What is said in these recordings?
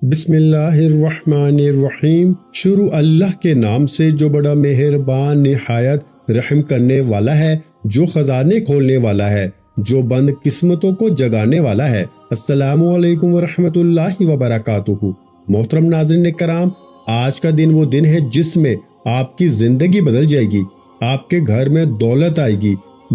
بسم اللہ الرحمن الرحیم۔ شروع اللہ کے نام سے جو بڑا مہربان نہایت رحم کرنے والا ہے، جو خزانے کھولنے والا ہے، جو بند قسمتوں کو جگانے والا ہے۔ السلام علیکم ورحمۃ اللہ وبرکاتہ۔ محترم ناظرین کرام، آج کا دن وہ دن ہے جس میں آپ کی زندگی بدل جائے گی، آپ کے گھر میں دولت آئے گی،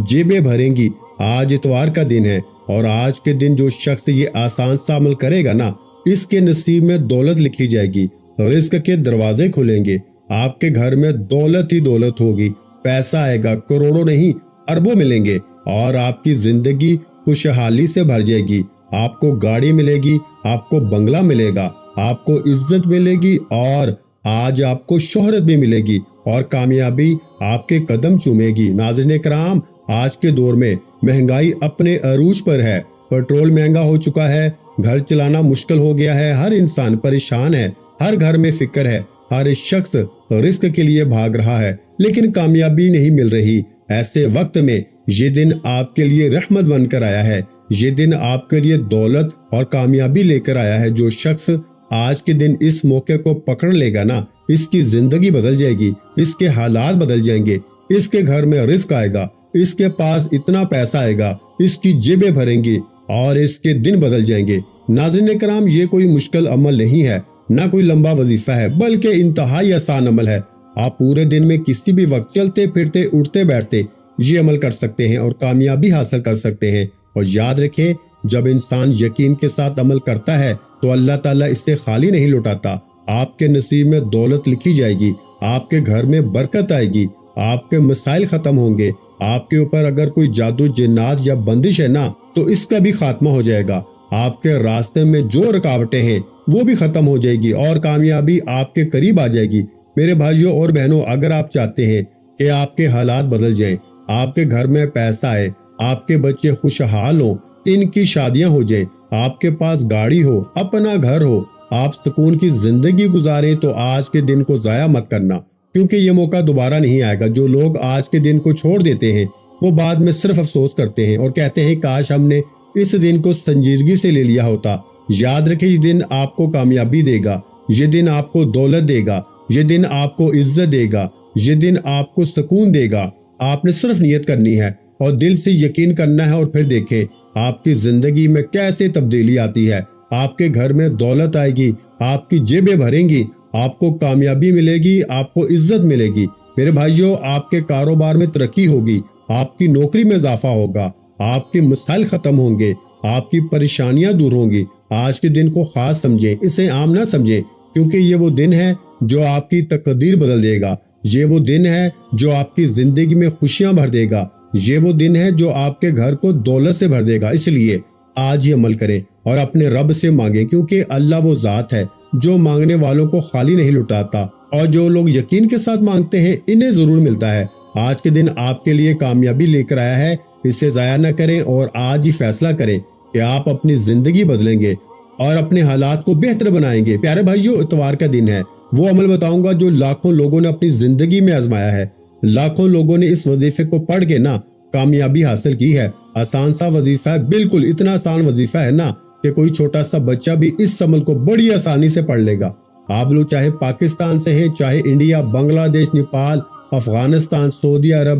جیبیں بھریں گی۔ آج اتوار کا دن ہے اور آج کے دن جو شخص یہ آسان سا عمل کرے گا نا، اس کے نصیب میں دولت لکھی جائے گی، رزق کے دروازے کھلیں گے، آپ کے گھر میں دولت ہی دولت ہوگی، پیسہ آئے گا، کروڑوں نہیں اربوں ملیں گے اور آپ کی زندگی خوشحالی سے بھر جائے گی۔ آپ کو گاڑی ملے گی، آپ کو بنگلہ ملے گا، آپ کو عزت ملے گی اور آج آپ کو شہرت بھی ملے گی اور کامیابی آپ کے قدم چومے گی۔ ناظرین کرام، آج کے دور میں مہنگائی اپنے عروج پر ہے، پیٹرول مہنگا ہو چکا ہے، گھر چلانا مشکل ہو گیا ہے، ہر انسان پریشان ہے، ہر گھر میں فکر ہے، ہر شخص رزق کے لیے بھاگ رہا ہے لیکن کامیابی نہیں مل رہی۔ ایسے وقت میں یہ دن آپ کے لیے رحمت بن کر آیا ہے، یہ دن آپ کے لیے دولت اور کامیابی لے کر آیا ہے۔ جو شخص آج کے دن اس موقع کو پکڑ لے گا نا، اس کی زندگی بدل جائے گی، اس کے حالات بدل جائیں گے، اس کے گھر میں رزق آئے گا، اس کے پاس اتنا پیسہ آئے گا، اس کی جیبیں بھریں گی اور اس کے دن بدل جائیں گے۔ ناظرین کرام، یہ کوئی مشکل عمل نہیں ہے، نہ کوئی لمبا وظیفہ ہے، بلکہ انتہائی آسان عمل ہے۔ آپ پورے دن میں کسی بھی وقت چلتے پھرتے اٹھتے بیٹھتے یہ عمل کر سکتے ہیں اور کامیابی حاصل کر سکتے ہیں۔ اور یاد رکھیں، جب انسان یقین کے ساتھ عمل کرتا ہے تو اللہ تعالیٰ اس سے خالی نہیں لوٹاتا۔ آپ کے نصیب میں دولت لکھی جائے گی، آپ کے گھر میں برکت آئے گی، آپ کے مسائل ختم ہوں گے، آپ کے اوپر اگر کوئی جادو جنات یا بندش ہے نا تو اس کا بھی خاتمہ ہو جائے گا۔ آپ کے راستے میں جو رکاوٹیں ہیں وہ بھی ختم ہو جائے گی اور کامیابی آپ کے قریب آ جائے گی۔ میرے بھائیوں اور بہنوں، اگر آپ چاہتے ہیں کہ آپ کے حالات بدل جائیں، آپ کے گھر میں پیسہ آئے، آپ کے بچے خوشحال ہوں، ان کی شادیاں ہو جائیں، آپ کے پاس گاڑی ہو، اپنا گھر ہو، آپ سکون کی زندگی گزاریں، تو آج کے دن کو ضائع مت کرنا، کیونکہ یہ موقع دوبارہ نہیں آئے گا۔ جو لوگ آج کے دن کو چھوڑ دیتے ہیں وہ بعد میں صرف افسوس کرتے ہیں اور کہتے ہیں کاش ہم نے اس دن کو سنجیدگی سے لے لیا ہوتا۔ یاد رکھیں، یہ دن آپ کو کامیابی دے گا، یہ دن آپ کو دولت دے گا، یہ دن آپ کو عزت دے گا، یہ دن آپ کو سکون دے گا۔ آپ نے صرف نیت کرنی ہے اور دل سے یقین کرنا ہے اور پھر دیکھیں آپ کی زندگی میں کیسے تبدیلی آتی ہے۔ آپ کے گھر میں دولت آئے گی، آپ کی جیبیں بھریں گی، آپ کو کامیابی ملے گی، آپ کو عزت ملے گی۔ میرے بھائیوں، آپ کے کاروبار میں ترقی ہوگی، آپ کی نوکری میں اضافہ ہوگا، آپ کے مسائل ختم ہوں گے، آپ کی پریشانیاں دور ہوں گی۔ آج کے دن کو خاص سمجھیں، اسے عام نہ سمجھیں، کیونکہ یہ وہ دن ہے جو آپ کی تقدیر بدل دے گا، یہ وہ دن ہے جو آپ کی زندگی میں خوشیاں بھر دے گا، یہ وہ دن ہے جو آپ کے گھر کو دولت سے بھر دے گا۔ اس لیے آج ہی عمل کریں اور اپنے رب سے مانگیں، کیونکہ اللہ وہ ذات ہے جو مانگنے والوں کو خالی نہیں لٹاتا اور جو لوگ یقین کے ساتھ مانگتے ہیں انہیں ضرور ملتا ہے۔ آج کے دن آپ کے لیے کامیابی لے کر آیا ہے، اسے ضائع نہ کریں اور آج ہی فیصلہ کریں کہ آپ اپنی زندگی بدلیں گے اور اپنے حالات کو بہتر بنائیں گے۔ پیارے بھائیوں، اتوار کا دن ہے، وہ عمل بتاؤں گا جو لاکھوں لوگوں نے اپنی زندگی میں آزمایا ہے، لاکھوں لوگوں نے اس وظیفے کو پڑھ کے نا کامیابی حاصل کی ہے۔ آسان سا وظیفہ ہے، بالکل اتنا آسان وظیفہ ہے نا کہ کوئی چھوٹا سا بچہ بھی اس عمل کو بڑی آسانی سے پڑھ لے گا۔ آپ لوگ چاہے پاکستان سے ہیں، چاہے انڈیا، بنگلہ دیش، نیپال، افغانستان، سعودی عرب،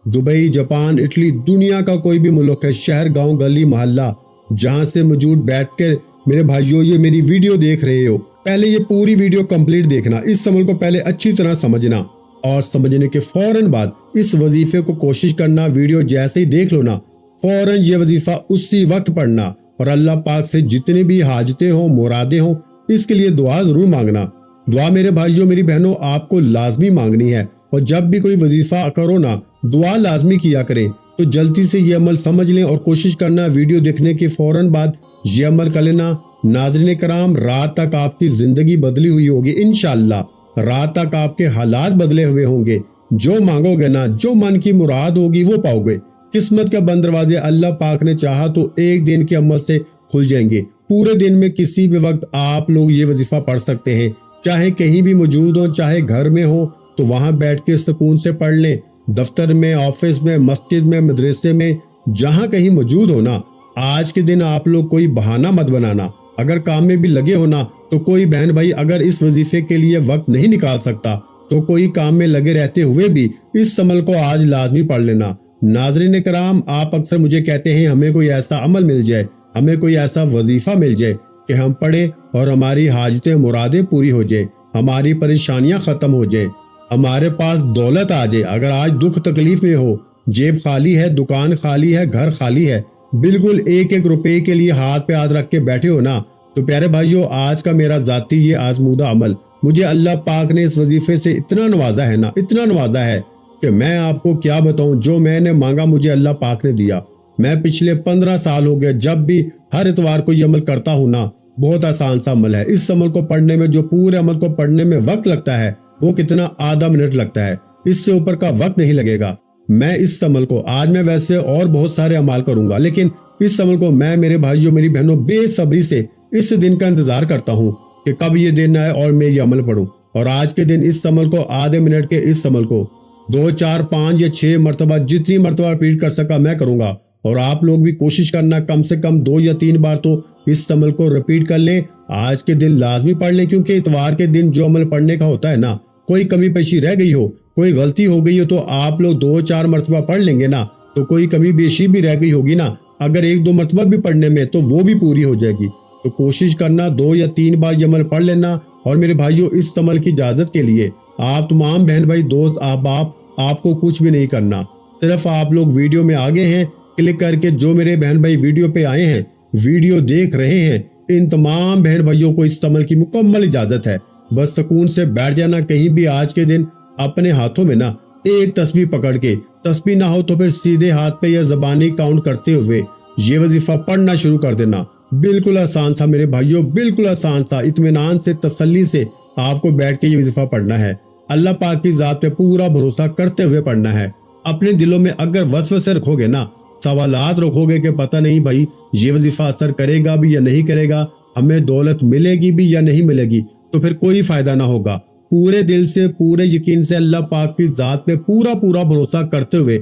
دبئی، جاپان، اٹلی، دنیا کا کوئی بھی ملک ہے، شہر، گاؤں، گلی، محلہ، جہاں سے موجود بیٹھ کر میرے بھائیوں یہ میری ویڈیو دیکھ رہے ہو، پہلے یہ پوری ویڈیو کمپلیٹ دیکھنا، اس عمل کو پہلے اچھی طرح سمجھنا اور سمجھنے کے فوراً بعد اس وظیفے کو کوشش کرنا۔ ویڈیو جیسے ہی دیکھ لو نا، فوراً یہ وظیفہ اسی وقت پڑھنا اور اللہ پاک سے جتنی بھی حاجتیں ہوں، مرادیں ہوں، اس کے لیے دعا ضرور مانگنا۔ دعا میرے بھائیوں میری بہنوں آپ کو لازمی مانگنی ہے، اور جب بھی کوئی وظیفہ کرو نا دعا لازمی کیا کریں۔ تو جلدی سے یہ عمل سمجھ لیں اور کوشش کرنا ویڈیو دیکھنے کے فوراً بعد یہ عمل کر لینا۔ ناظرین کرام، رات تک آپ کی زندگی بدلی ہوئی ہوگی انشاءاللہ، رات تک آپ کے حالات بدلے ہوئے ہوں گے، جو مانگو گے نا، جو من کی مراد ہوگی وہ پاؤ گے۔ قسمت کے بند دروازے اللہ پاک نے چاہا تو ایک دن کے عمل سے کھل جائیں گے۔ پورے دن میں کسی بھی وقت آپ لوگ یہ وظیفہ پڑھ سکتے ہیں، چاہے کہیں بھی موجود ہوں، چاہے گھر میں ہوں تو وہاں بیٹھ کے سکون سے پڑھ لیں، دفتر میں، آفس میں، مسجد میں، مدرسے میں، جہاں کہیں موجود ہونا۔ آج کے دن آپ لوگ کوئی بہانہ مت بنانا، اگر کام میں بھی لگے ہونا تو کوئی بہن بھائی اگر اس وظیفے کے لیے وقت نہیں نکال سکتا تو کوئی کام میں لگے رہتے ہوئے بھی اس عمل کو آج لازمی پڑھ لینا۔ ناظرین کرام، آپ اکثر مجھے کہتے ہیں ہمیں کوئی ایسا عمل مل جائے، ہمیں کوئی ایسا وظیفہ مل جائے کہ ہم پڑھیں اور ہماری حاجتیں مرادیں پوری ہو جائیں، ہماری پریشانیاں ختم ہو جائیں، ہمارے پاس دولت آ جائے۔ اگر آج دکھ تکلیف میں ہو، جیب خالی ہے، دکان خالی ہے، گھر خالی ہے، بالکل ایک ایک روپے کے لیے ہاتھ پہ ہاتھ رکھ کے بیٹھے ہو نا، تو پیارے بھائیو، آج کا میرا ذاتی یہ آزمودہ عمل، مجھے اللہ پاک نے اس وظیفے سے اتنا نوازا ہے نا، اتنا نوازا ہے کہ میں آپ کو کیا بتاؤں۔ جو میں نے مانگا مجھے اللہ پاک نے دیا۔ میں پچھلے 15 سال ہو گئے جب بھی ہر اتوار کو یہ عمل کرتا ہوں نا، بہت آسان سا عمل ہے۔ اس عمل کو پڑھنے میں، جو پورے عمل کو پڑھنے میں وقت لگتا ہے وہ کتنا، آدھا منٹ لگتا ہے، اس سے اوپر کا وقت نہیں لگے گا۔ میں اس عمل کو آج، میں ویسے اور بہت سارے اعمال کروں گا، لیکن اس عمل کو میں، میرے بھائیوں میری بہنوں، بے صبری سے اس دن کا انتظار کرتا ہوں کہ کب یہ دن آئے اور میں یہ عمل پڑھوں۔ اور آج کے دن اس عمل کو، آدھے منٹ کے اس عمل کو 2 4 5 یا 6 مرتبہ، جتنی مرتبہ ریپیٹ کر سکا میں کروں گا۔ اور آپ لوگ بھی کوشش کرنا کم سے کم 2 یا 3 بار تو اس عمل کو ریپیٹ کر لیں، آج کے دن لازمی پڑھ لیں، کیونکہ اتوار کے دن جو عمل پڑھنے کا ہوتا ہے نا، کوئی کمی پیشی رہ گئی ہو، کوئی غلطی ہو گئی ہو تو آپ لوگ 2 4 مرتبہ پڑھ لیں گے نا، تو کوئی کمی بیشی بھی رہ گئی ہوگی نا، اگر 1 2 مرتبہ بھی پڑھنے میں تو وہ بھی پوری ہو جائے گی۔ تو کوشش کرنا 2 یا 3 بار یہ عمل پڑھ لینا۔ اور میرے بھائیوں، اس عمل کی اجازت کے لیے آپ تمام بہن بھائی، دوست، احباب، آپ کو کچھ بھی نہیں کرنا، صرف آپ لوگ ویڈیو میں آگے ہیں کلک کر کے، جو میرے بہن بھائی ویڈیو پہ آئے ہیں، ویڈیو دیکھ رہے ہیں، ان تمام بہن بھائیوں کو اس عمل کی مکمل اجازت ہے۔ بس سکون سے بیٹھ جانا کہیں بھی آج کے دن، اپنے ہاتھوں میں نا ایک تسبیح پکڑ کے، تسبیح نہ ہو تو پھر سیدھے ہاتھ پہ یا زبانی کاؤنٹ کرتے ہوئے یہ وظیفہ پڑھنا شروع کر دینا۔ بالکل آسان سا میرے بھائیوں، بالکل آسان سا، اطمینان سے، تسلی سے آپ کو بیٹھ کے یہ وظیفہ پڑھنا ہے، اللہ پاک کی ذات پہ پورا بھروسہ کرتے ہوئے پڑھنا ہے۔ اپنے دلوں میں اگر وسوسے رکھو گے نا، سوالات رکھو گے کہ پتہ نہیں بھائی یہ وظیفہ اثر کرے گا بھی یا نہیں کرے گا، ہمیں دولت ملے گی بھی یا نہیں ملے گی، تو پھر کوئی فائدہ نہ ہوگا۔ پورے دل سے، پورے یقین سے اللہ پاک کی ذات پہ پورا بھروسہ کرتے ہوئے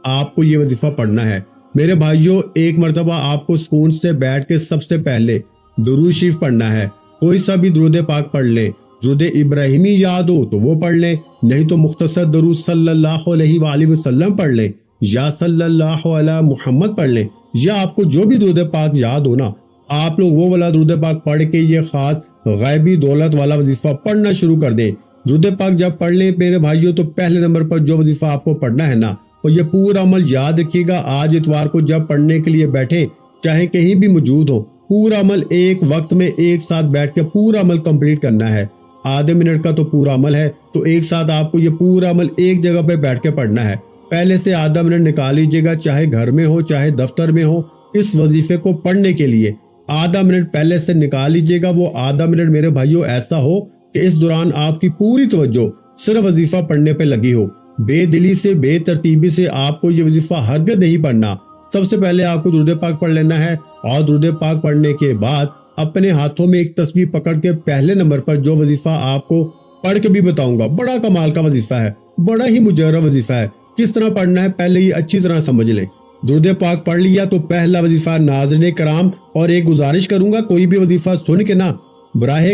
آپ کو یہ وظیفہ پڑھنا ہے۔ میرے بھائیوں، ایک مرتبہ آپ کو سکون سے بیٹھ کے سب سے پہلے درود شریف پڑھنا ہے۔ کوئی سا بھی درود پاک پڑھ لیں، درود ابراہیمی یاد ہو تو وہ پڑھ لیں، نہیں تو مختصر درود صلی اللہ علیہ وآلہ وسلم پڑھ لیں، یا صلی اللہ علی محمد پڑھ لیں، یا آپ کو جو بھی درود پاک یاد ہو نا، آپ لوگ وہ والا درود پاک پڑھ کے یہ خاص غیبی دولت والا وظیفہ پڑھنا شروع کر دیں۔ درود پاک جب پڑھ لیں میرے بھائیوں، تو پہلے نمبر پر جو وظیفہ آپ کو پڑھنا ہے نا، اور یہ پورا عمل یاد رکھیے گا، آج اتوار کو جب پڑھنے کے لیے بیٹھے، چاہے کہیں بھی موجود ہو، پورا عمل ایک وقت میں ایک ساتھ بیٹھ کے پورا عمل کمپلیٹ کرنا ہے۔ آدھے منٹ کا تو پورا عمل ہے، تو ایک ساتھ آپ کو یہ پورا عمل ایک جگہ پہ بیٹھ کے پڑھنا ہے۔ پہلے سے آدھا منٹ نکال لیجیے گا، چاہے گھر میں ہو چاہے دفتر میں ہو، اس وظیفے کو پڑھنے کے لیے آدھا منٹ پہلے سے نکال لیجیے گا۔ وہ آدھا منٹ میرے بھائیوں ایسا ہو کہ اس دوران آپ کی پوری توجہ صرف وظیفہ پڑھنے پہ لگی ہو، بے دلی سے، بے ترتیبی سے آپ کو یہ وظیفہ ہرگز نہیں پڑھنا۔ سب سے پہلے آپ کو درود پاک پڑھ لینا ہے، اور درود پاک پڑھنے کے بعد اپنے ہاتھوں میں ایک تسبیح پکڑ کے پہلے نمبر پر جو وظیفہ آپ کو پڑھ کے بھی بتاؤں گا، بڑا کمال کا وظیفہ ہے، بڑا ہی مجرب وظیفہ ہے، کس طرح پڑھنا ہے پہلے یہ اچھی طرح سمجھ لیں۔ درود پاک پڑھ لیا تو پہلا وظیفہ ناظرین کرام، اور ایک گزارش کروں گا، کوئی بھی وظیفہ سن کے نا براہ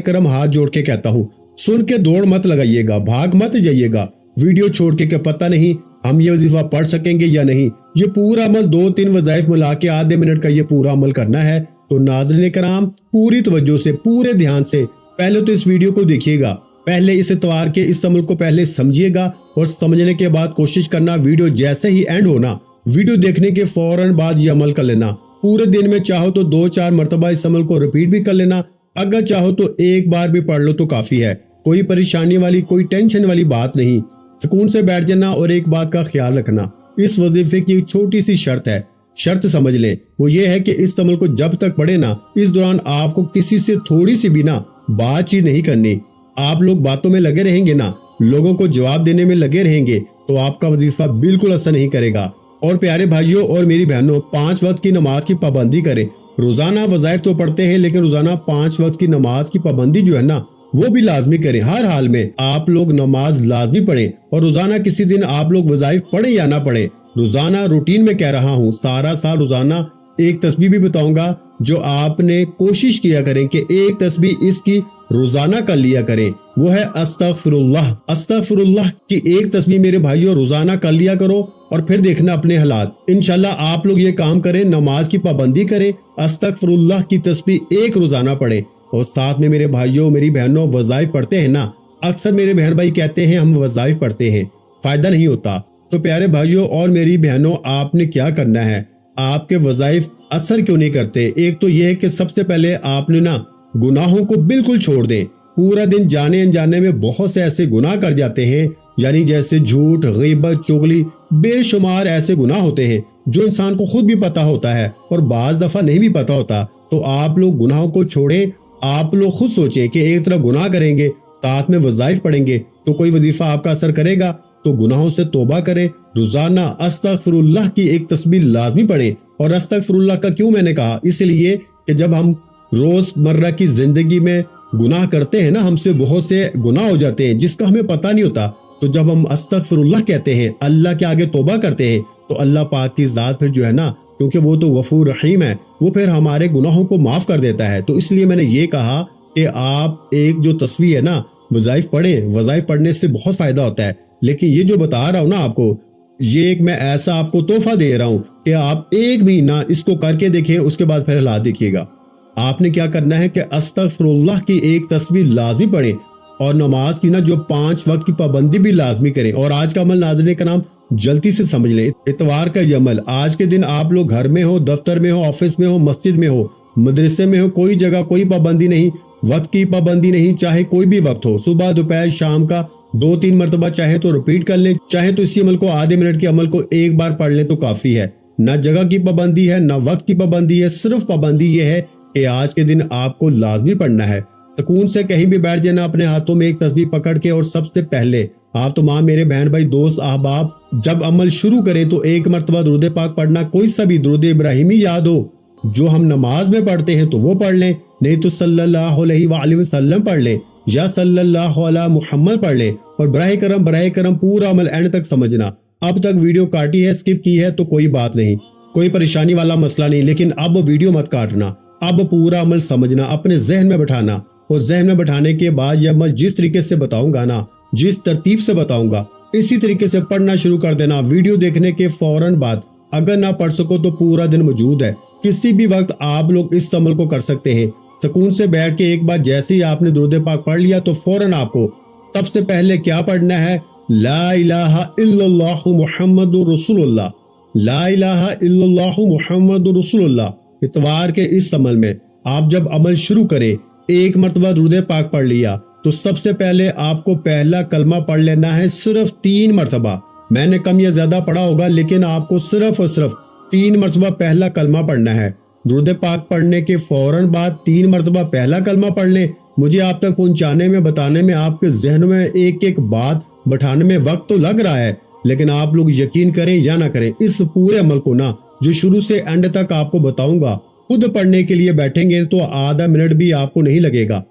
کرم ہاتھ جوڑ کے کہتا ہوں، سن کے دوڑ مت لگائیے گا، بھاگ مت جائیے گا ویڈیو چھوڑ کے کہ پتہ نہیں ہم یہ وظیفہ پڑھ سکیں گے یا نہیں۔ یہ پورا عمل 2-3 وظائف ملا کے آدھے منٹ کا یہ پورا عمل کرنا ہے۔ تو ناظرین کرام، پوری توجہ سے، پورے دھیان سے پہلے تو اس ویڈیو کو دیکھیے گا، پہلے اس اتوار کے اس عمل کو پہلے سمجھیے گا، اور سمجھنے کے بعد کوشش کرنا ویڈیو جیسے ہی اینڈ ہونا، ویڈیو دیکھنے کے فوراً بعد یہ عمل کر لینا۔ پورے دن میں چاہو تو 2-4 مرتبہ اس عمل کو ریپیٹ بھی کر لینا، اگر چاہو تو ایک بار بھی پڑھ لو تو کافی ہے، کوئی پریشانی والی، کوئی ٹینشن والی بات نہیں۔ سکون سے بیٹھ جانا، اور ایک بات کا خیال رکھنا، اس وظیفے کی ایک چھوٹی سی شرط ہے، شرط سمجھ لیں، وہ یہ ہے کہ اس عمل کو جب تک پڑھے نا، اس دوران آپ کو کسی سے تھوڑی سی بھی نا بات چیت نہیں کرنی۔ آپ لوگ باتوں میں لگے رہیں گے نا، لوگوں کو جواب دینے میں لگے رہیں گے، تو آپ کا وظیفہ بالکل اثر نہیں کرے گا۔ اور پیارے بھائیوں اور میری بہنوں، 5 وقت کی نماز کی پابندی کریں۔ روزانہ وظائف تو پڑھتے ہیں، لیکن روزانہ 5 وقت کی نماز کی پابندی جو ہے نا، وہ بھی لازمی کریں۔ ہر حال میں آپ لوگ نماز لازمی پڑھیں، اور روزانہ کسی دن آپ لوگ وظائف پڑھیں یا نہ پڑھیں، روزانہ روٹین میں کہہ رہا ہوں، سارا سال روزانہ ایک تسبیح بھی بتاؤں گا جو آپ نے کوشش کیا کریں کہ ایک تسبیح اس کی روزانہ کر لیا کریں، وہ ہے استغفر اللہ۔ استغفر اللہ کی ایک تسبیح میرے بھائیوں روزانہ کر لیا کرو اور پھر دیکھنا اپنے حالات۔ انشاءاللہ آپ لوگ یہ کام کریں، نماز کی پابندی کریں، استغفر اللہ کی تسبیح ایک روزانہ پڑھیں، اور ساتھ میں میرے بھائیوں میری بہنوں وظائف پڑھتے ہیں نا۔ اکثر میرے بہن بھائی کہتے ہیں ہم وظائف پڑھتے ہیں، فائدہ نہیں ہوتا۔ تو پیارے بھائیوں اور میری بہنوں، آپ نے کیا کرنا ہے، آپ کے وظائف اثر کیوں نہیں کرتے؟ ایک تو یہ ہے کہ سب سے پہلے آپ نے نا گناہوں کو بالکل چھوڑ دیں۔ پورا دن جانے انجانے میں بہت سے ایسے گناہ کر جاتے ہیں، یعنی جیسے جھوٹ، غیبت، چغلی، بے شمار ایسے گناہ ہوتے ہیں جو انسان کو خود بھی پتا ہوتا ہے اور بعض دفعہ نہیں بھی پتا ہوتا۔ تو آپ لوگ گناہوں کو چھوڑیں۔ آپ لوگ خود سوچیں کہ ایک طرف گناہ کریں گے، ساتھ میں وظائف پڑھیں گے تو کوئی وظیفہ آپ کا اثر کرے گا؟ تو گناہوں سے توبہ کریں، روزانہ استغفر اللہ کی ایک تسبیح لازمی پڑھیں۔ اور استغفر اللہ کا کیوں میں نے کہا؟ اس لیے کہ جب ہم روز مرہ کی زندگی میں گناہ کرتے ہیں نا، ہم سے بہت سے گناہ ہو جاتے ہیں جس کا ہمیں پتہ نہیں ہوتا۔ تو جب ہم استغفر اللہ کہتے ہیں، اللہ کے آگے توبہ کرتے ہیں، تو اللہ پاک کی ذات پھر جو ہے نا، کیونکہ وہ تو غفور رحیم ہے، وہ پھر ہمارے گناہوں کو معاف کر دیتا ہے۔ تو اس لیے میں نے یہ کہا کہ آپ ایک جو تسبیح ہے نا وظائف پڑھیں، وظائف پڑھنے سے بہت فائدہ ہوتا ہے۔ لیکن یہ جو بتا رہا ہوں نا آپ کو، یہ ایک میں ایسا آپ کو تحفہ دے رہا ہوں کہ آپ ایک مہینہ اس کو کر کے دیکھیں، اس کے بعد پھر حالات دیکھیے گا۔ آپ نے کیا کرنا ہے کہ استغفر اللہ کی ایک تسبیح لازمی پڑھیں، اور نماز کی نا جو 5 وقت کی پابندی بھی لازمی کریں۔ اور آج کا عمل ناظرین کرام جلدی سے سمجھ لیں، اتوار کا یہ عمل آج کے دن آپ لوگ گھر میں ہو، دفتر میں ہو، آفس میں ہو، مسجد میں ہو، مدرسے میں ہو، کوئی جگہ کوئی پابندی نہیں، وقت کی پابندی نہیں، چاہے کوئی بھی وقت ہو، صبح دوپہر شام کا 2-3 مرتبہ چاہے تو ریپیٹ کر لیں، چاہے تو اسی عمل کو آدھے منٹ کے عمل کو ایک بار پڑھ لیں تو کافی ہے۔ نہ جگہ کی پابندی ہے، نہ وقت کی پابندی ہے، صرف پابندی یہ ہے کہ آج کے دن آپ کو لازمی پڑھنا ہے۔ سکون سے کہیں بھی بیٹھ جانا اپنے ہاتھوں میں ایک تسبیح پکڑ کے، اور سب سے پہلے آپ تمام میرے بہن بھائی دوست احباب جب عمل شروع کریں تو ایک مرتبہ درود پاک پڑھنا، کوئی سا بھی درود ابراہیمی یاد ہو جو ہم نماز میں پڑھتے ہیں تو وہ پڑھ لیں، نہیں تو صلی اللہ علیہ وآلہ وسلم پڑھ لیں یا صلی اللہ علی محمد پڑھ لیں۔ اور براہ کرم پورا عمل اینڈ تک سمجھنا۔ اب تک ویڈیو کاٹی ہے، اسکپ کی ہے تو کوئی بات نہیں، کوئی پریشانی والا مسئلہ نہیں، لیکن اب ویڈیو مت کاٹنا، اب پورا عمل سمجھنا، اپنے ذہن میں بٹھانا، اور ذہن میں بٹھانے کے بعد یہ عمل جس طریقے سے بتاؤں گا نا، جس ترتیب سے بتاؤں گا، اسی طریقے سے پڑھنا شروع کر دینا۔ ویڈیو دیکھنے کے فوراً بعد اگر نہ پڑھ سکو تو پورا دن موجود ہے، کسی بھی وقت آپ لوگ اس عمل کو کر سکتے ہیں۔ سکون سے بیٹھ کے ایک بار جیسے ہی آپ نے درود پاک پڑھ لیا تو فوراً آپ کو سب سے پہلے کیا پڑھنا ہے؟ لا الہ الا اللہ محمد رسول اللہ، لا الہ الا اللہ محمد رسول اللہ۔ اتوار کے اس عمل میں آپ جب عمل شروع کریں، ایک مرتبہ درود پاک پڑھ لیا تو سب سے پہلے آپ کو پہلا کلمہ پڑھ لینا ہے، صرف 3 مرتبہ۔ میں نے کم یا زیادہ پڑھا ہوگا لیکن آپ کو صرف اور صرف 3 مرتبہ پہلا کلمہ پڑھنا ہے۔ درود پاک پڑھنے کے فوراً بعد 3 مرتبہ پہلا کلمہ پڑھ لیں۔ مجھے آپ تک پہنچانے میں، بتانے میں، آپ کے ذہن میں ایک ایک بات بٹھانے میں وقت تو لگ رہا ہے، لیکن آپ لوگ یقین کریں یا نہ کریں، اس پورے عمل کو نا جو شروع سے اینڈ تک آپ کو بتاؤں گا، خود پڑھنے کے لیے بیٹھیں گے تو آدھا منٹ بھی آپ کو نہیں لگے گا۔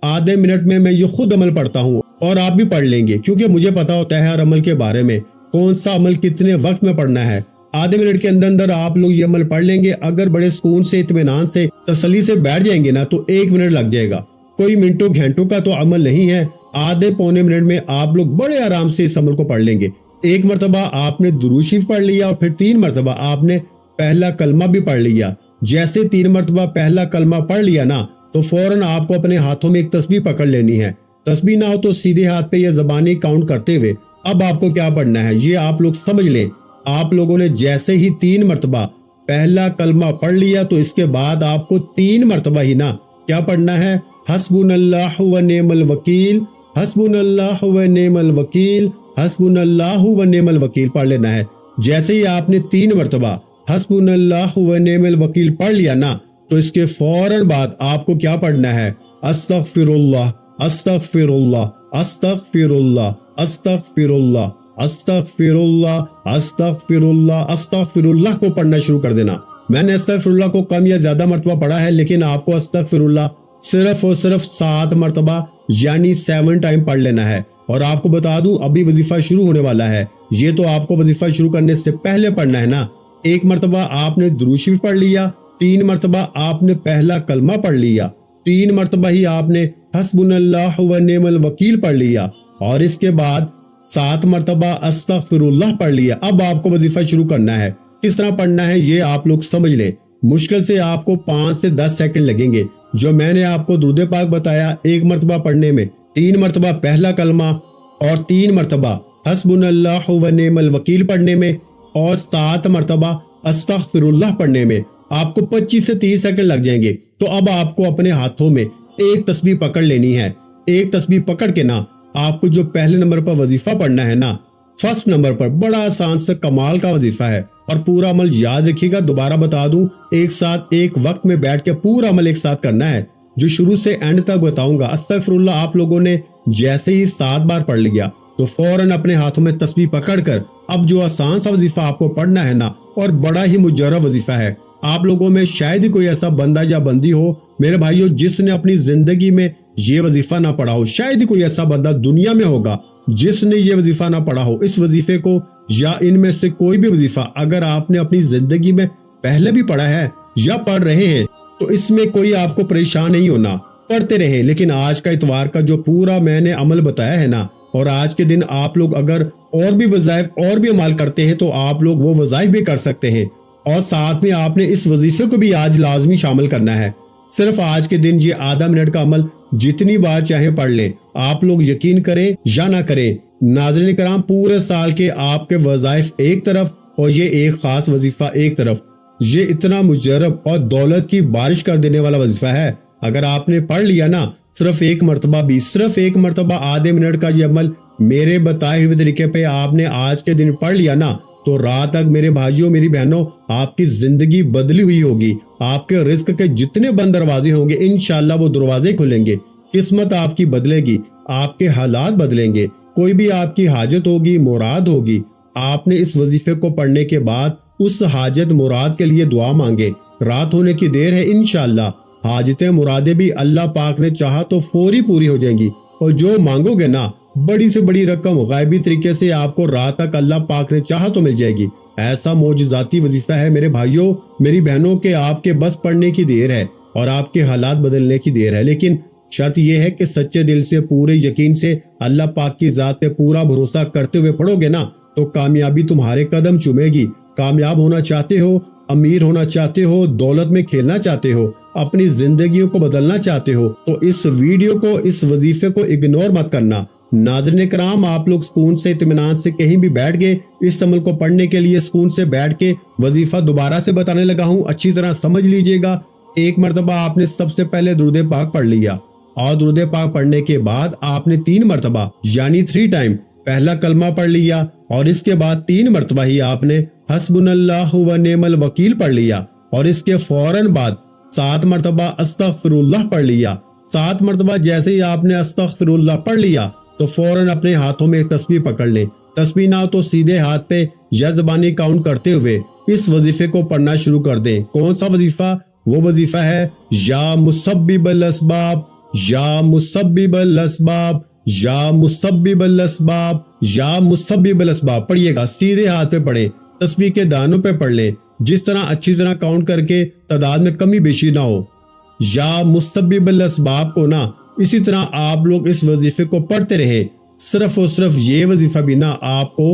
آدھے منٹ میں میں یہ خود عمل پڑھتا ہوں اور آپ بھی پڑھ لیں گے، کیونکہ مجھے پتا ہوتا ہے ہر عمل کے بارے میں، کون سا عمل کتنے وقت میں پڑھنا ہے۔ آدھے منٹ کے اندر آپ لوگ یہ عمل پڑھ لیں گے۔ اگر بڑے سکون سے، اطمینان سے، تسلی سے بیٹھ جائیں گے نا تو 1 منٹ لگ جائے گا، کوئی منٹوں گھنٹوں کا تو عمل نہیں ہے۔ آدھے پونے منٹ میں آپ لوگ بڑے آرام سے اس عمل کو پڑھ لیں گے۔ ایک مرتبہ آپ نے درود شریف پڑھ لیا اور پھر 3 مرتبہ آپ نے پہلا کلمہ بھی پڑھ لیا۔ جیسے 3 مرتبہ پہلا کلمہ پڑھ لیا نا تو فوراً آپ کو اپنے ہاتھوں میں ایک تسبیح پکڑ لینی ہے۔ تسبیح نہ ہو تو سیدھے ہاتھ پہ یا زبانی کاؤنٹ کرتے ہوئے اب آپ کو کیا پڑھنا ہے یہ آپ لوگ سمجھ لیں۔ آپ لوگوں نے جیسے ہی 3 مرتبہ پہلا کلمہ پڑھ لیا تو اس کے بعد آپ کو 3 مرتبہ ہی نا کیا پڑھنا ہے؟ حسبنا اللہ و نعم الوکیل، حسبنا اللہ و نعم الوکیل، حسبنا اللہ و نعم الوکیل پڑھ لینا ہے۔ جیسے ہی آپ نے 3 مرتبہ حسبنا اللہ و نعم الوکیل پڑھ لیا نا تو اس کے فوراً بعد آپ کو کیا پڑھنا ہے؟ استغفر اللہ، استغفر اللہ، استغفر اللہ، استغفر اللہ، استغفر اللہ، استغفر اللہ، استغفر اللہ کو پڑھنا شروع کر دینا۔ میں نے استغفر اللہ کو کم یا زیادہ مرتبہ پڑھا ہے، لیکن آپ کو استغفر اللہ صرف اور صرف 7 مرتبہ یعنی 7 ٹائم پڑھ لینا ہے۔ اور آپ کو بتا دوں ابھی وظیفہ شروع ہونے والا ہے، یہ تو آپ کو وظیفہ شروع کرنے سے پہلے پڑھنا ہے نا۔ ایک مرتبہ آپ نے درود شریف پڑھ لیا، 3 مرتبہ آپ نے پہلا کلمہ پڑھ لیا، 3 مرتبہ ہی آپ نے حسبنا اللہ و نعم الوکیل پڑھ لیا، اور اس کے بعد 7 مرتبہ استغفر اللہ پڑھ لیا۔ اب آپ کو وظیفہ شروع کرنا ہے۔ کس طرح پڑھنا ہے یہ آپ لوگ سمجھ لیں۔ مشکل سے آپ کو 5 سے 10 سیکنڈ لگیں گے۔ جو میں نے آپ کو درود پاک بتایا، 1 مرتبہ پڑھنے میں 3 مرتبہ پہلا کلمہ اور 3 مرتبہ حسبنا اللہ و نعم الوکیل پڑھنے میں اور 7 مرتبہ استغفر اللہ پڑھنے میں آپ کو 25 سے 30 سیکنڈ لگ جائیں گے۔ تو اب آپ کو اپنے ہاتھوں میں ایک تسبیح پکڑ لینی ہے۔ ایک تسبیح پکڑ کے نا آپ کو جو پہلے نمبر پر وظیفہ پڑھنا ہے نا، فرسٹ نمبر پر بڑا آسان سے کمال کا وظیفہ ہے، اور پورا عمل یاد رکھیے گا۔ دوبارہ بتا دوں، ایک ساتھ ایک وقت میں بیٹھ کے پورا عمل ایک ساتھ کرنا ہے، جو شروع سے اینڈ تک بتاؤں گا۔ استغفر اللہ آپ لوگوں نے جیسے ہی 7 بار پڑھ لیا تو فوراً اپنے ہاتھوں میں تسبیح پکڑ کر اب جو آسان سا وظیفہ آپ کو پڑھنا ہے نا، اور بڑا ہی مجرب وظیفہ ہے۔ آپ لوگوں میں شاید ہی کوئی ایسا بندہ یا بندی ہو میرے بھائیوں جس نے اپنی زندگی میں یہ وظیفہ نہ پڑھا ہو۔ شاید ہی کوئی ایسا بندہ دنیا میں ہوگا جس نے یہ وظیفہ نہ پڑھا ہو۔ اس وظیفے کو یا ان میں سے کوئی بھی وظیفہ اگر آپ نے اپنی زندگی میں پہلے بھی پڑھا ہے یا پڑھ رہے ہیں تو اس میں کوئی آپ کو پریشان نہیں ہونا، پڑھتے رہیں۔ لیکن آج کا اتوار کا جو پورا میں نے عمل بتایا ہے نا، اور آج کے دن آپ لوگ اگر اور بھی وظائف اور بھی عمل کرتے ہیں تو آپ لوگ وہ وظائف بھی کر سکتے ہیں، اور ساتھ میں آپ نے اس وظیفے کو بھی آج لازمی شامل کرنا ہے۔ صرف آج کے دن یہ آدھا منٹ کا عمل جتنی بار چاہیں پڑھ لیں، آپ لوگ یقین کریں یا نہ کریں ناظرین کرام، پورے سال کے آپ کے وظائف ایک طرف اور یہ ایک خاص وظیفہ ایک طرف، یہ اتنا مجرب اور دولت کی بارش کر دینے والا وظیفہ ہے۔ اگر آپ نے پڑھ لیا نا صرف ایک مرتبہ بھی، صرف ایک مرتبہ آدھے منٹ کا یہ عمل میرے بتائے ہوئے طریقے پہ آپ نے آج کے دن پڑھ لیا نا، تو رات تک میرے بھائیوں میری بہنوں آپ کی زندگی بدلی ہوئی ہوگی۔ آپ کے رزق کے جتنے بند دروازے ہوں گے انشاءاللہ وہ دروازے کھلیں گے، قسمت آپ کی بدلے گی، آپ کے حالات بدلیں گے، کوئی بھی آپ کی حاجت ہوگی، مراد ہوگی۔ آپ نے اس وظیفے کو پڑھنے کے بعد اس حاجت مراد کے لیے دعا مانگے۔ رات ہونے کی دیر ہے، انشاءاللہ حاجتیں مرادیں بھی اللہ پاک نے چاہا تو فوری پوری ہو جائیں گی، اور جو مانگو گے نا بڑی سے بڑی رقم غائبی طریقے سے آپ کو رات تک اللہ پاک نے چاہا تو مل جائے گی۔ ایسا معجزاتی وظیفہ ہے میرے بھائیوں میری بہنوں کے آپ کے بس پڑھنے کی دیر ہے اور آپ کے حالات بدلنے کی دیر ہے، لیکن شرط یہ ہے کہ سچے دل سے پورے یقین سے اللہ پاک کی ذات پہ پورا بھروسہ کرتے ہوئے پڑھو گے نا تو کامیابی تمہارے قدم چومے گی۔ کامیاب ہونا چاہتے ہو، امیر ہونا چاہتے ہو، دولت میں کھیلنا چاہتے ہو، اپنی زندگیوں کو بدلنا چاہتے ہو تو اس ویڈیو کو، اس وظیفے کو اگنور مت کرنا۔ ناظرین کرام آپ لوگ سکون سے اطمینان سے کہیں بھی بیٹھ گئے، اس عمل کو پڑھنے کے لیے سکون سے بیٹھ کے وظیفہ دوبارہ سے بتانے لگا ہوں، اچھی طرح سمجھ لیجئے گا۔ ایک مرتبہ آپ نے سب سے پہلے درود پاک پڑھ لیا، اور درود پاک پڑھنے کے بعد آپ نے 3 مرتبہ یعنی 3 ٹائم پہلا کلمہ پڑھ لیا، اور اس کے بعد 3 مرتبہ ہی آپ نے حسبنا اللہ و نعم الوکیل پڑھ لیا، اور اس کے فوراً بعد 7 مرتبہ استغفر اللہ پڑھ لیا۔ 7 مرتبہ جیسے ہی آپ نے استغفر اللہ پڑھ لیا تو فوراً اپنے ہاتھوں میں ایک تسبیح پکڑ لیں۔ تسبیح نہ تو سیدھے ہاتھ پہ یا زبانی کاؤنٹ کرتے ہوئے اس وظیفے کو پڑھنا شروع کر دیں۔ کون سا وظیفہ؟ وہ وظیفہ ہے یا مسبب الاسباب، یا مسبب الاسباب، یا مسبب الاسباب، یا مسبب الاسباب۔ پڑھیے گا، سیدھے ہاتھ پہ پڑھیں، تسبیح کے دانوں پہ پڑھ لیں، جس طرح اچھی طرح کاؤنٹ کر کے تعداد میں کمی بیشی نہ ہو۔ یا مسبب الاسباب کو نا اسی طرح آپ لوگ اس وظیفے کو پڑھتے رہے۔ صرف اور صرف یہ وظیفہ بھی نا آپ کو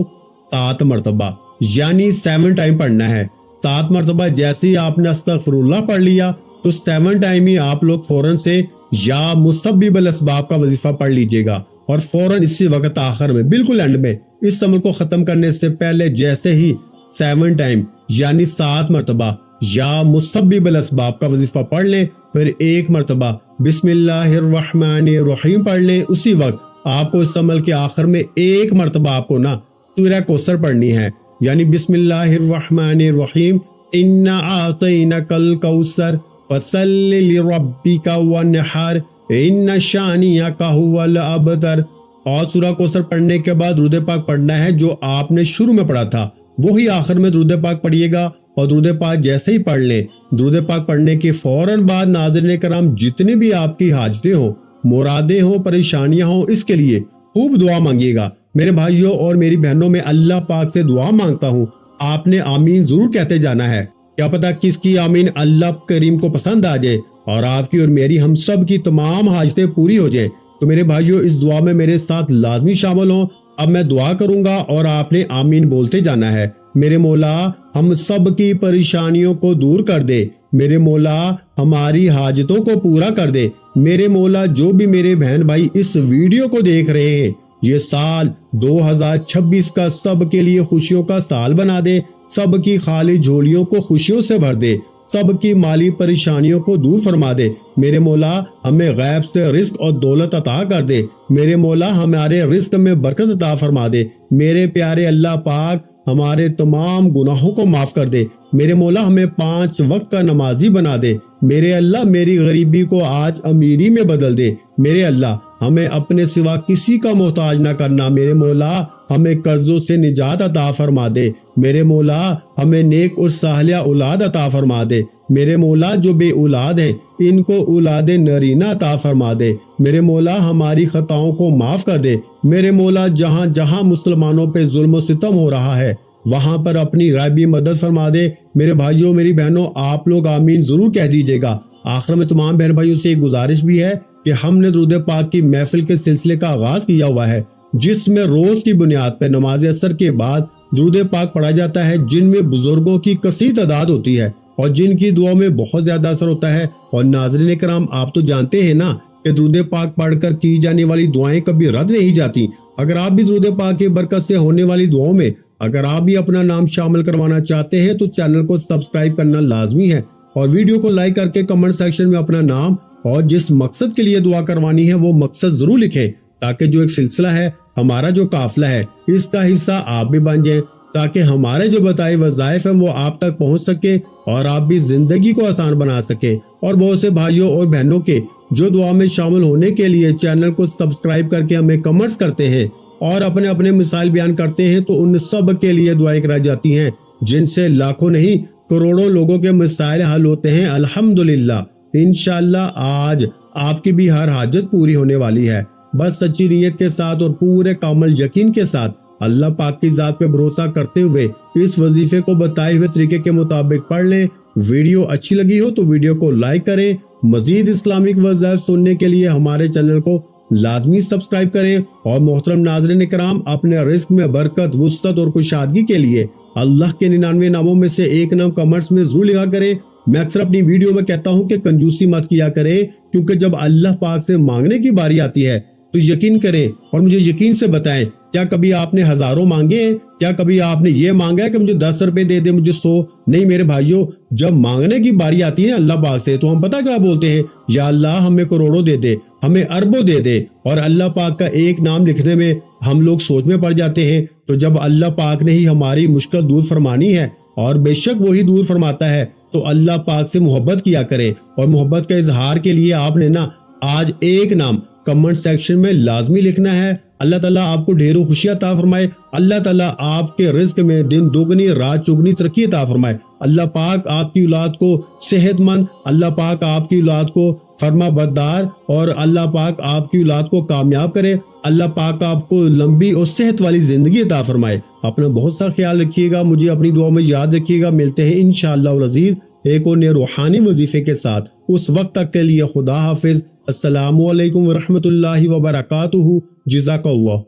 7 مرتبہ یعنی 7 ٹائم پڑھنا ہے۔ 7 مرتبہ جیسے ہی آپ نے استغفر اللہ پڑھ لیا تو 7 ٹائم ہی آپ لوگ فوراً سے یا مسبب الاسباب کا وظیفہ پڑھ لیجئے گا، اور فوراً اسی وقت آخر میں بالکل اینڈ میں اس عمل کو ختم کرنے سے پہلے جیسے ہی 7 ٹائم یعنی 7 مرتبہ یا مسبب الاسباب کا وظیفہ پڑھ لیں، پھر 1 مرتبہ بسم اللہ الرحمن الرحیم پڑھ لیں۔ اسی وقت آپ کو اس عمل کے آخر میں 1 مرتبہ آپ کو نا سورہ کوثر پڑھنی ہے، یعنی بسم اللہ الرحمن الرحیم انا اعطیناک الکوثر فصل لربک وانحر ان شانئک ھو الابتر۔ اور سورہ کوثر پڑھنے کے بعد درود پاک پڑھنا ہے جو آپ نے شروع میں پڑھا تھا، وہی آخر میں درود پاک پڑھیے گا۔ اور درود پاک جیسے ہی پڑھ لیں، درود پاک پڑھنے کے فوراً بعد ناظرین کرام جتنے بھی آپ کی حاجتیں ہوں، مرادیں ہوں، پریشانیاں ہوں، اس کے لیے خوب دعا مانگیے گا۔ میرے بھائیوں اور میری بہنوں میں اللہ پاک سے دعا مانگتا ہوں آپ نے آمین ضرور کہتے جانا ہے۔ کیا پتا کس کی آمین اللہ کریم کو پسند آ جائے اور آپ کی اور میری ہم سب کی تمام حاجتیں پوری ہو جائیں۔ تو میرے بھائیو اس دعا میں میرے ساتھ لازمی شامل ہوں۔ اب میں دعا کروں گا اور آپ نے آمین بولتے جانا ہے۔ میرے مولا ہم سب کی پریشانیوں کو دور کر دے۔ میرے مولا ہماری حاجتوں کو پورا کر دے۔ میرے مولا جو بھی میرے بہن بھائی اس ویڈیو کو دیکھ رہے ہیں، یہ سال 2026 کا سب کے لیے خوشیوں کا سال بنا دے۔ سب کی خالی جھولیوں کو خوشیوں سے بھر دے۔ سب کی مالی پریشانیوں کو دور فرما دے۔ میرے مولا ہمیں غیب سے رزق اور دولت عطا کر دے۔ میرے مولا ہمارے رزق میں برکت عطا فرما دے۔ میرے پیارے اللہ پاک ہمارے تمام گناہوں کو معاف کر دے۔ میرے مولا ہمیں 5 وقت کا نمازی بنا دے۔ میرے اللہ میری غریبی کو آج امیری میں بدل دے۔ میرے اللہ ہمیں اپنے سوا کسی کا محتاج نہ کرنا۔ میرے مولا ہمیں قرضوں سے نجات عطا فرما دے۔ میرے مولا ہمیں نیک اور صالحہ اولاد عطا فرما دے۔ میرے مولا جو بے اولاد ہیں ان کو اولاد نرینہ عطا فرما دے۔ میرے مولا ہماری خطاؤں کو معاف کر دے۔ میرے مولا جہاں جہاں مسلمانوں پہ ظلم و ستم ہو رہا ہے وہاں پر اپنی غیبی مدد فرما دے۔ میرے بھائیوں میری بہنوں آپ لوگ آمین ضرور کہہ دیجیے گا۔ آخر میں تمام بہن بھائیوں سے ایک گزارش بھی ہے کہ ہم نے درود پاک کی محفل کے سلسلے کا آغاز کیا ہوا ہے، جس میں روز کی بنیاد پر نماز عصر کے بعد درود پاک پڑھا جاتا ہے، جن میں بزرگوں کی کثیر تعداد ہوتی ہے اور جن کی دعاؤں میں بہت زیادہ اثر ہوتا ہے۔ اور ناظرین کرام آپ تو جانتے ہیں نا کہ درود پاک پڑھ کر کی جانے والی دعائیں کبھی رد نہیں جاتی۔ اگر آپ بھی درود پاک کی برکت سے ہونے والی دعاؤں میں اگر آپ بھی اپنا نام شامل کروانا چاہتے ہیں تو چینل کو سبسکرائب کرنا لازمی ہے اور ویڈیو کو لائک کر کے کمنٹ سیکشن میں اپنا نام اور جس مقصد کے لیے دعا کروانی ہے وہ مقصد ضرور لکھیں، تاکہ جو ایک سلسلہ ہے ہمارا جو قافلہ ہے اس کا حصہ آپ بھی بن جائیں، تاکہ ہمارے جو بتائے وظائف ہیں وہ آپ تک پہنچ سکے اور آپ بھی زندگی کو آسان بنا سکیں۔ اور بہت سے بھائیوں اور بہنوں کے جو دعا میں شامل ہونے کے لیے چینل کو سبسکرائب کر کے ہمیں کمنٹس کرتے ہیں اور اپنے اپنے مسائل بیان کرتے ہیں، تو ان سب کے لیے دعائیں کرائی جاتی ہیں، جن سے لاکھوں نہیں کروڑوں لوگوں کے مسائل حل ہوتے ہیں الحمدللہ۔ انشاءاللہ آج آپ کی بھی ہر حاجت پوری ہونے والی ہے۔ بس سچی نیت کے ساتھ اور پورے کامل یقین کے ساتھ اللہ پاک کی ذات پہ بھروسہ کرتے ہوئے اس وظیفے کو بتائے ہوئے طریقے کے مطابق پڑھ لیں۔ ویڈیو اچھی لگی ہو تو ویڈیو کو لائک کریں۔ مزید اسلامک وظائف سننے کے لیے ہمارے چینل کو لازمی سبسکرائب کریں۔ اور محترم ناظرین کرام اپنے رزق میں برکت، وسعت اور کشادگی کے لیے اللہ کے 99 ناموں میں سے ایک نام کمنٹس میں ضرور لکھا کریں۔ میں اکثر اپنی ویڈیو میں کہتا ہوں کہ کنجوسی مت کیا کریں، کیونکہ جب اللہ پاک سے مانگنے کی باری آتی ہے تو یقین کریں اور مجھے یقین سے بتائیں، کیا کبھی آپ نے ہزاروں مانگے ہیں؟ کیا کبھی آپ نے یہ مانگا ہے کہ مجھے 10 روپے دے دے، مجھے 100؟ نہیں میرے بھائیوں، جب مانگنے کی باری آتی ہے اللہ پاک سے تو ہم پتہ کیا بولتے ہیں؟ یا اللہ ہمیں کروڑوں دے دے، ہمیں اربوں دے دے۔ اور اللہ پاک کا ایک نام لکھنے میں ہم لوگ سوچ میں پڑ جاتے ہیں۔ تو جب اللہ پاک نے ہی ہماری مشکل دور فرمانی ہے اور بے شک وہی دور فرماتا ہے، تو اللہ پاک سے محبت کیا کریں۔ اور محبت کا اظہار کے لیے آپ نے نا آج ایک نام کمنٹ سیکشن میں لازمی لکھنا ہے۔ اللہ تعالیٰ آپ کو ڈھیروں خوشی عطا فرمائے۔ اللہ تعالیٰ آپ کے رزق میں دن دوگنی رات چوگنی ترقی عطا فرمائے۔ اللہ پاک آپ کی اولاد کو صحت مند، اللہ پاک آپ کی اولاد کو فرما بردار، اور اللہ پاک آپ کی اولاد کو کامیاب کرے۔ اللہ پاک آپ کو لمبی اور صحت والی زندگی عطا فرمائے۔ اپنا بہت سا خیال رکھیے گا، مجھے اپنی دعا میں یاد رکھیے گا۔ ملتے ہیں انشاءاللہ العزیز ایک اور نئے روحانی وظیفے کے ساتھ۔ اس وقت تک کے لیے خدا حافظ۔ السلام علیکم ورحمۃ اللہ وبرکاتہ۔ جزاک اللہ۔